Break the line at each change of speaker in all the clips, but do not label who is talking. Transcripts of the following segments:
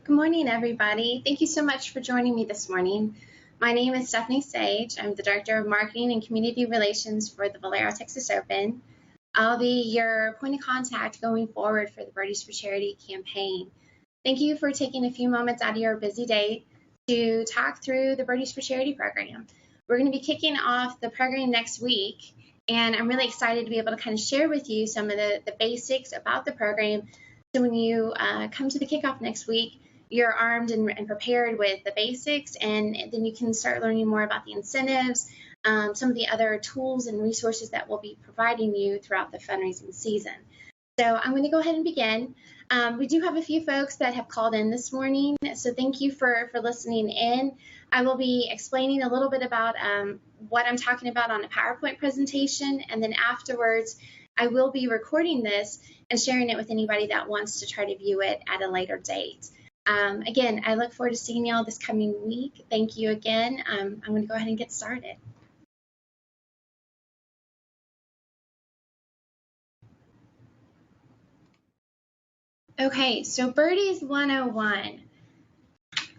Good morning, everybody. Thank you so much for joining me this morning. My name is Stephanie Sage. I'm the Director of Marketing and Community Relations for the Valero Texas Open. I'll be your point of contact going forward for the Birdies for Charity campaign. Thank you for taking a few moments out of your busy day to talk through the Birdies for Charity program. We're going to be kicking off the program next week, and I'm really excited to be able to kind of share with you some of the basics about the program. So when you come to the kickoff next week, you're armed and prepared with the basics, and then you can start learning more about the incentives, some of the other tools and resources that we'll be providing you throughout the fundraising season. So I'm going to go ahead and begin. We do have a few folks that have called in this morning, so thank you for listening in. I will be explaining a little bit about what I'm talking about on a PowerPoint presentation, and then afterwards I will be recording this and sharing it with anybody that wants to try to view it at a later date. Again, I look forward to seeing y'all this coming week. Thank you again. I'm going to go ahead and get started. Okay, so Birdies 101.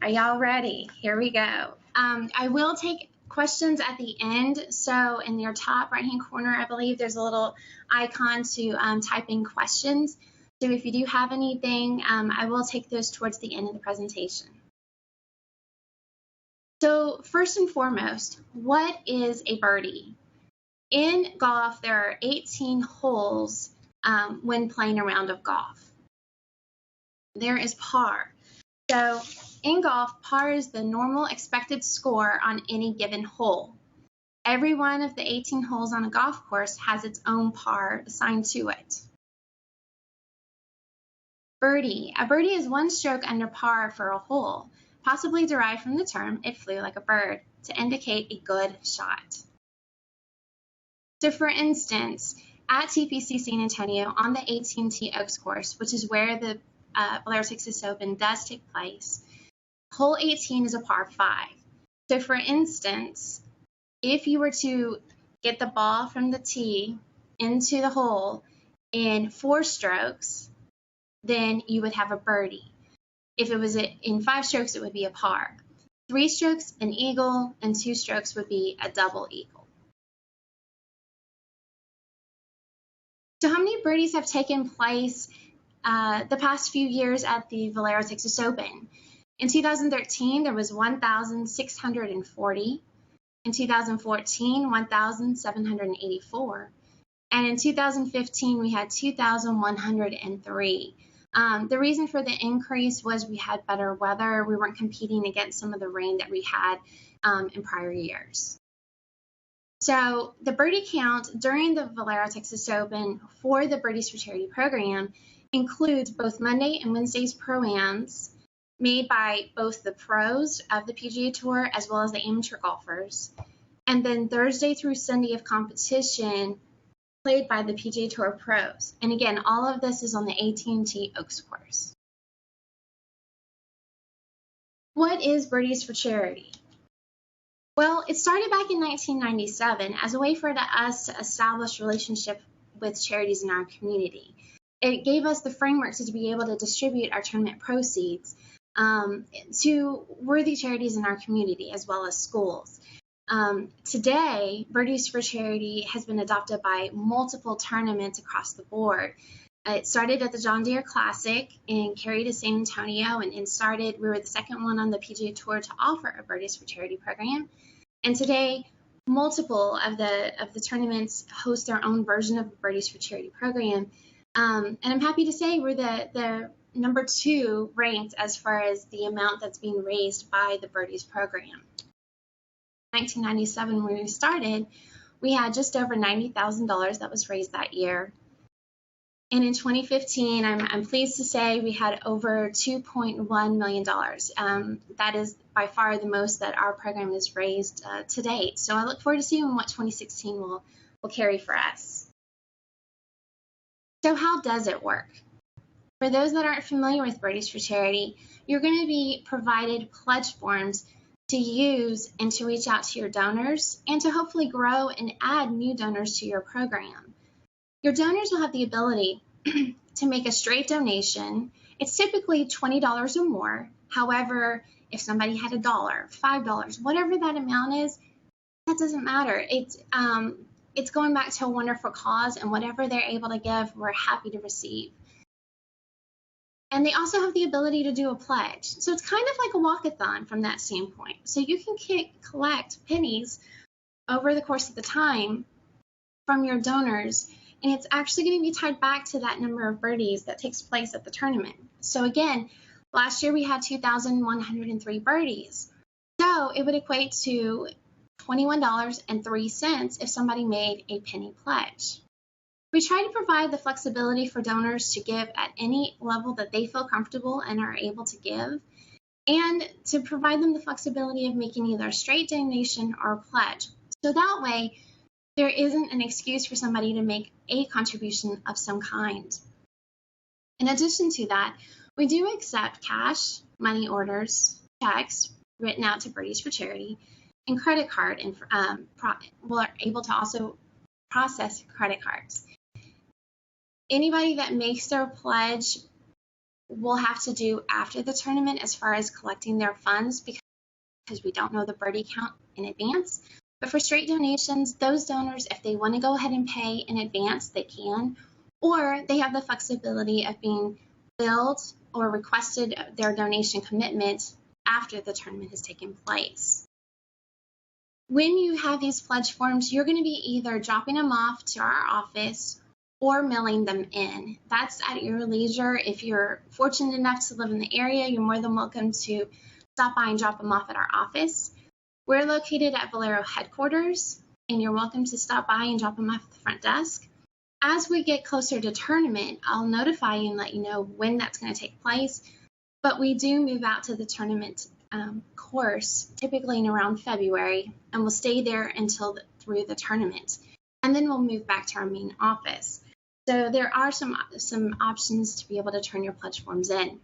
Are y'all ready? Here we go. I will take questions at the end. So in your top right-hand corner, I believe there's a little icon to type in questions. So if you do have anything, I will take those towards the end of the presentation. So first and foremost, what is a birdie? In golf, there are 18 holes when playing a round of golf. There is par. So in golf, par is the normal expected score on any given hole. Every one of the 18 holes on a golf course has its own par assigned to it. Birdie. A birdie is one stroke under par for a hole, possibly derived from the term "it flew like a bird" to indicate a good shot. So for instance, at TPC San Antonio on the AT&T Oaks course, which is where the Valero Texas Open does take place, hole 18 is a par 5. So for instance, if you were to get the ball from the tee into the hole in 4 strokes, then you would have a birdie. If it was in 5 strokes, it would be a par. 3 strokes, an eagle, and 2 strokes would be a double eagle. So how many birdies have taken place the past few years at the Valero Texas Open? In 2013, there was 1,640. In 2014, 1,784. And in 2015, we had 2,103. The reason for the increase was we had better weather. We weren't competing against some of the rain that we had in prior years. So the birdie count during the Valero Texas Open for the Birdies for Charity program includes both Monday and Wednesday's pro-ams made by both the pros of the PGA Tour as well as the amateur golfers, and then Thursday through Sunday of competition played by the PGA Tour pros. And again, all of this is on the AT&T Oaks course. What is Birdies for Charity? Well, it started back in 1997 as a way for us to establish relationship with charities in our community. It gave us the framework to be able to distribute our tournament proceeds to worthy charities in our community as well as schools. Today, Birdies for Charity has been adopted by multiple tournaments across the board. It started at the John Deere Classic in Cary to San Antonio, and we were the second one on the PGA Tour to offer a Birdies for Charity program. And today, multiple of the tournaments host their own version of the Birdies for Charity program. And I'm happy to say we're the number 2 ranked as far as the amount that's being raised by the Birdies program. 1997, when we started, we had just over $90,000 that was raised that year. And in 2015, I'm pleased to say we had over $2.1 million. That is by far the most that our program has raised to date. So I look forward to seeing what 2016 will carry for us. So how does it work? For those that aren't familiar with Birdies for Charity, you're going to be provided pledge forms to use and to reach out to your donors and to hopefully grow and add new donors to your program. Your donors will have the ability to make a straight donation. It's typically $20 or more, However, if somebody had $1, $5, whatever that amount is, that doesn't matter. It's going back to a wonderful cause, and whatever they're able to give, we're happy to receive. And they also have the ability to do a pledge. So it's kind of like a walkathon from that standpoint. So you can collect pennies over the course of the time from your donors, and it's actually going to be tied back to that number of birdies that takes place at the tournament. So again, last year we had 2,103 birdies. So it would equate to $21.03 if somebody made a penny pledge. We try to provide the flexibility for donors to give at any level that they feel comfortable and are able to give, and to provide them the flexibility of making either a straight donation or a pledge. So that way, there isn't an excuse for somebody to make a contribution of some kind. In addition to that, we do accept cash, money orders, checks written out to Birdies for Charity, and credit card, and we're able to also process credit cards. Anybody that makes their pledge will have to do after the tournament as far as collecting their funds, because we don't know the birdie count in advance. But for straight donations, those donors, if they want to go ahead and pay in advance, they can, or they have the flexibility of being billed or requested their donation commitment after the tournament has taken place. When you have these pledge forms, you're going to be either dropping them off to our office or mailing them in. That's at your leisure. If you're fortunate enough to live in the area, you're more than welcome to stop by and drop them off at our office. We're located at Valero headquarters, and you're welcome to stop by and drop them off at the front desk. As we get closer to tournament, I'll notify you and let you know when that's going to take place, but we do move out to the tournament course typically in around February, and we'll stay there until through the tournament, and then we'll move back to our main office. So there are some options to be able to turn your pledge forms in.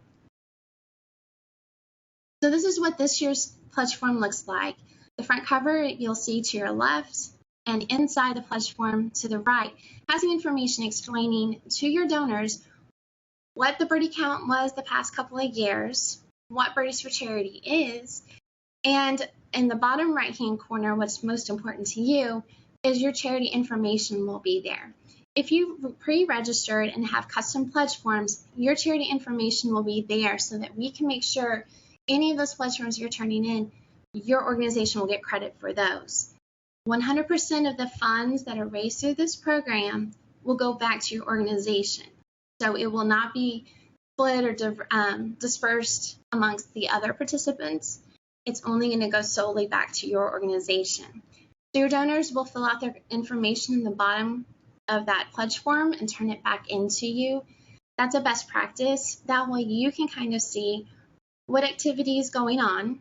So this is what this year's pledge form looks like. The front cover you'll see to your left, and inside the pledge form to the right has the information explaining to your donors what the birdie count was the past couple of years, what Birdies for Charity is, and in the bottom right-hand corner, what's most important to you is your charity information will be there. If you pre-registered and have custom pledge forms, your charity information will be there so that we can make sure any of those pledge forms you're turning in, your organization will get credit for those. 100% of the funds that are raised through this program will go back to your organization. So it will not be split or dispersed amongst the other participants. It's only going to go solely back to your organization. So your donors will fill out their information in the bottom of that pledge form and turn it back into you. That's a best practice. That way you can kind of see what activity is going on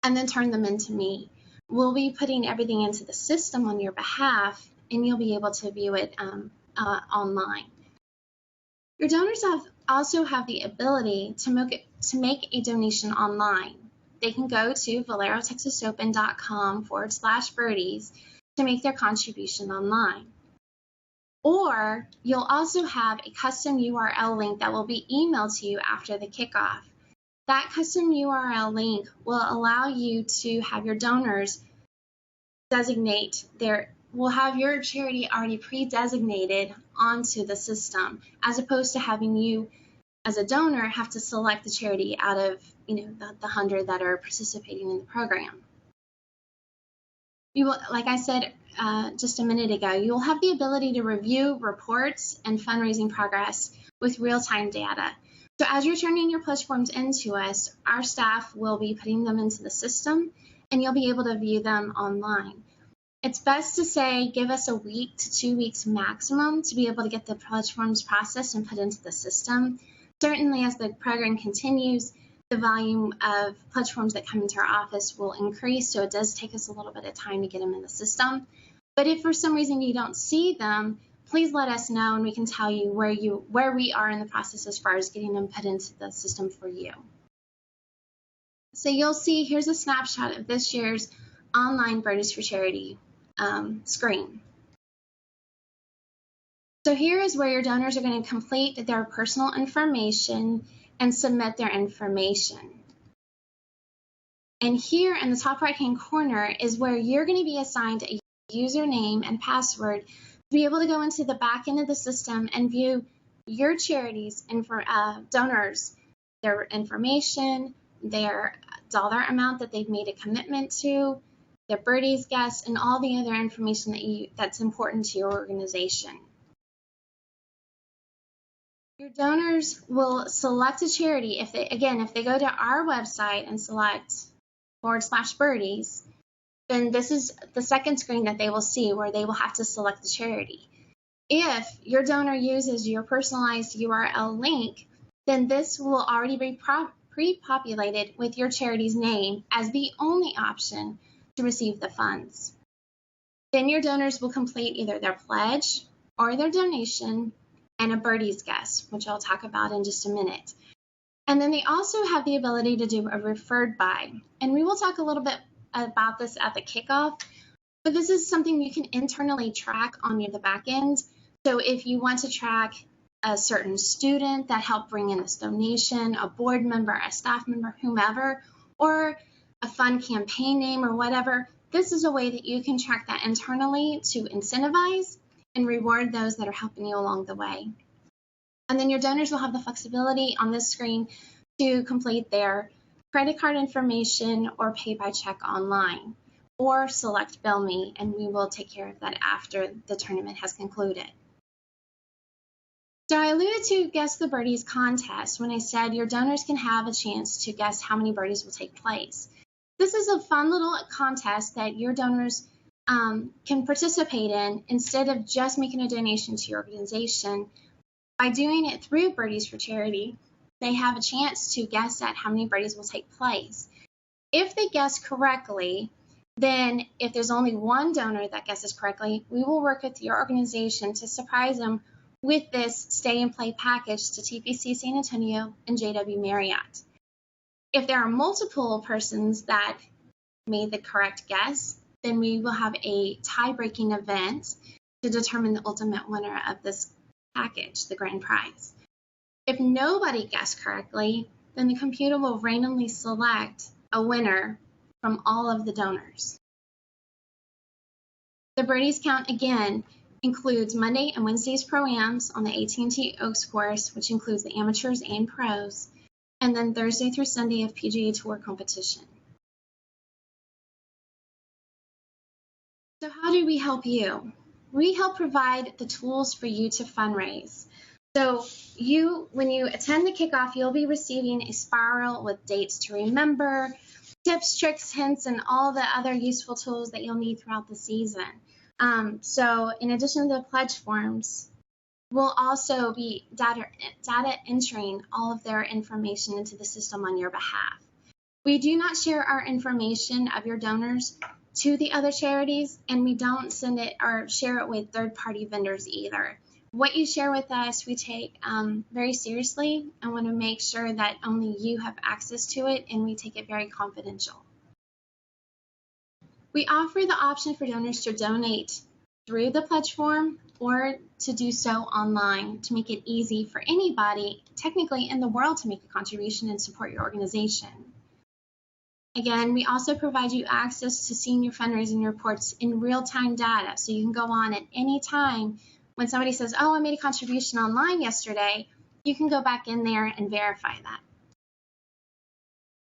and then turn them into me. We'll be putting everything into the system on your behalf, and you'll be able to view it online. Your donors also have the ability to make a donation online. They can go to valerotexasopen.com/birdies to make their contribution online. Or you'll also have a custom URL link that will be emailed to you after the kickoff. That custom URL link will allow you to have your donors will have your charity already pre-designated onto the system, as opposed to having you as a donor have to select the charity out of the 100 that are participating in the program. You will, like I said just a minute ago, you will have the ability to review reports and fundraising progress with real-time data. So as you're turning your pledge forms into us, our staff will be putting them into the system, and you'll be able to view them online. It's best to say give us a week to 2 weeks maximum to be able to get the pledge forms processed and put into the system. Certainly as the program continues, the volume of pledge forms that come into our office will increase, so it does take us a little bit of time to get them in the system. But if for some reason you don't see them, please let us know and we can tell you where we are in the process as far as getting them put into the system for you. So you'll see here's a snapshot of this year's online Birdies for Charity screen. So here is where your donors are going to complete their personal information and submit their information. And here in the top right-hand corner is where you're going to be assigned a username and password to be able to go into the back end of the system and view your charities and for donors, their information, their dollar amount that they've made a commitment to, their Birdies guests, and all the other information that's important to your organization. Your donors will select a charity if they go to our website and select /Birdies, then this is the second screen that they will see where they will have to select the charity. If your donor uses your personalized URL link, then this will already be pre-populated with your charity's name as the only option to receive the funds. Then your donors will complete either their pledge or their donation and a Birdies guest, which I'll talk about in just a minute. And then they also have the ability to do a referred by. And we will talk a little bit about this at the kickoff, but this is something you can internally track on the back end. So if you want to track a certain student that helped bring in this donation, a board member, a staff member, whomever, or a fund campaign name or whatever, this is a way that you can track that internally to incentivize and reward those that are helping you along the way. And then your donors will have the flexibility on this screen to complete their credit card information or pay by check online, or select Bill Me, and we will take care of that after the tournament has concluded. So I alluded to Guess the Birdies contest when I said your donors can have a chance to guess how many birdies will take place. This is a fun little contest that your donors can participate in instead of just making a donation to your organization. By doing it through Birdies for Charity, they have a chance to guess at how many birdies will take place. If they guess correctly, then if there's only one donor that guesses correctly, we will work with your organization to surprise them with this stay and play package to TPC San Antonio and JW Marriott. If there are multiple persons that made the correct guess, then we will have a tie-breaking event to determine the ultimate winner of this package, the grand prize. If nobody guessed correctly, then the computer will randomly select a winner from all of the donors. The Birdies count again includes Monday and Wednesday's Pro-Ams on the AT&T Oaks course, which includes the amateurs and pros, and then Thursday through Sunday of PGA Tour competition. So how do we help you? We help provide the tools for you to fundraise. So when you attend the kickoff, you'll be receiving a spiral with dates to remember, tips, tricks, hints, and all the other useful tools that you'll need throughout the season. So in addition to the pledge forms, we'll also be data entering all of their information into the system on your behalf. We do not share our information of your donors to the other charities, and we don't send it or share it with third-party vendors either. What you share with us, we take very seriously and want to make sure that only you have access to it, and we take it very confidential. We offer the option for donors to donate through the pledge form or to do so online to make it easy for anybody technically in the world to make a contribution and support your organization. Again, we also provide you access to seeing your fundraising reports in real-time data, so you can go on at any time. When somebody says, oh, I made a contribution online yesterday, you can go back in there and verify that.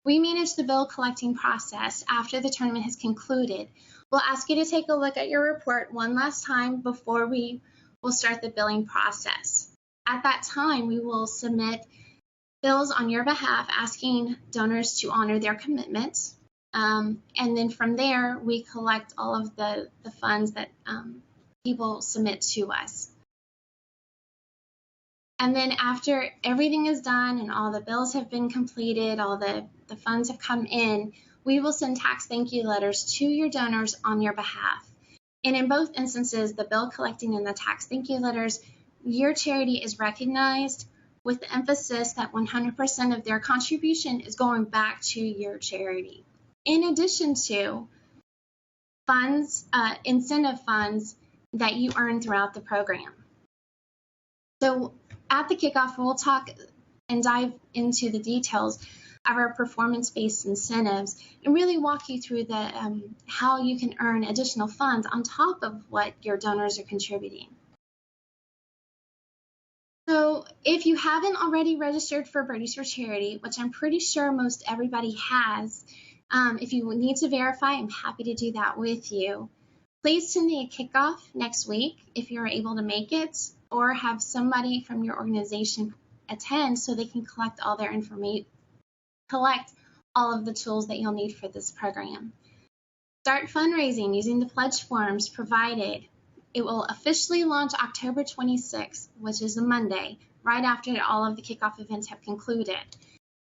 We manage the bill collecting process after the tournament has concluded. We'll ask you to take a look at your report one last time before we will start the billing process. At that time, we will submit bills on your behalf asking donors to honor their commitments. And then from there, we collect all of the funds that people submit to us. And then after everything is done and all the bills have been completed, all the funds have come in, we will send tax thank you letters to your donors on your behalf. And in both instances, the bill collecting and the tax thank you letters, your charity is recognized with the emphasis that 100% of their contribution is going back to your charity. In addition to funds, incentive funds that you earn throughout the program. So at the kickoff, we'll talk and dive into the details of our performance-based incentives and really walk you through the how you can earn additional funds on top of what your donors are contributing. So if you haven't already registered for Birdies for Charity, which I'm pretty sure most everybody has, if you need to verify, I'm happy to do that with you. Please send me a kickoff next week if you're able to make it, or have somebody from your organization attend so they can collect all their information, collect all of the tools that you'll need for this program. Start fundraising using the pledge forms provided. It will officially launch October 26th, which is a Monday, right after all of the kickoff events have concluded.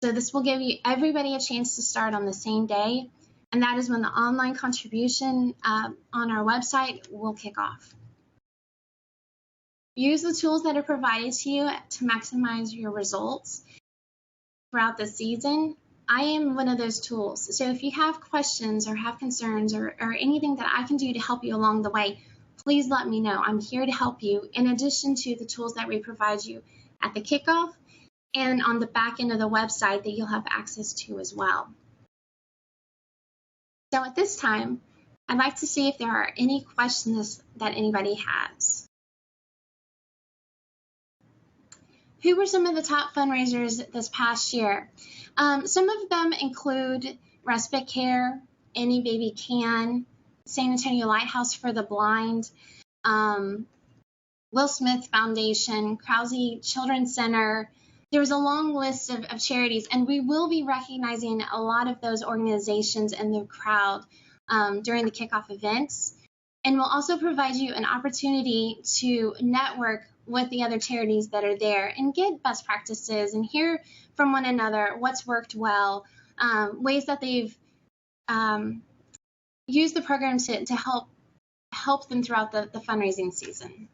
So this will give you everybody a chance to start on the same day, and that is when the online contribution on our website will kick off. Use the tools that are provided to you to maximize your results throughout the season. I am one of those tools. So if you have questions or have concerns or anything that I can do to help you along the way, please let me know. I'm here to help you, in addition to the tools that we provide you at the kickoff and on the back end of the website that you'll have access to as well. So at this time, I'd like to see if there are any questions that anybody has. Who were some of the top fundraisers this past year? Some of them include Respite Care, Any Baby Can, San Antonio Lighthouse for the Blind, Will Smith Foundation, Krause Children's Center. There was a long list of charities, and we will be recognizing a lot of those organizations in the crowd during the kickoff events. And we'll also provide you an opportunity to network with the other charities that are there and get best practices and hear from one another what's worked well, ways that they've used the program to help them throughout the fundraising season.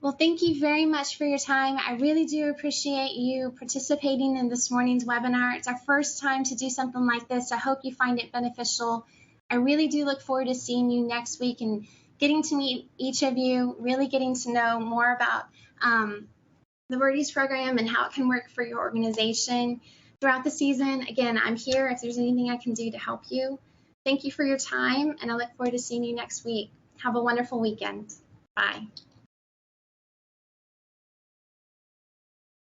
Well, thank you very much for your time. I really do appreciate you participating in this morning's webinar. It's our first time to do something like this. I hope you find it beneficial. I really do look forward to seeing you next week and getting to meet each of you, really getting to know more about the Birdies program and how it can work for your organization throughout the season. Again, I'm here if there's anything I can do to help you. Thank you for your time, and I look forward to seeing you next week. Have a wonderful weekend. Bye.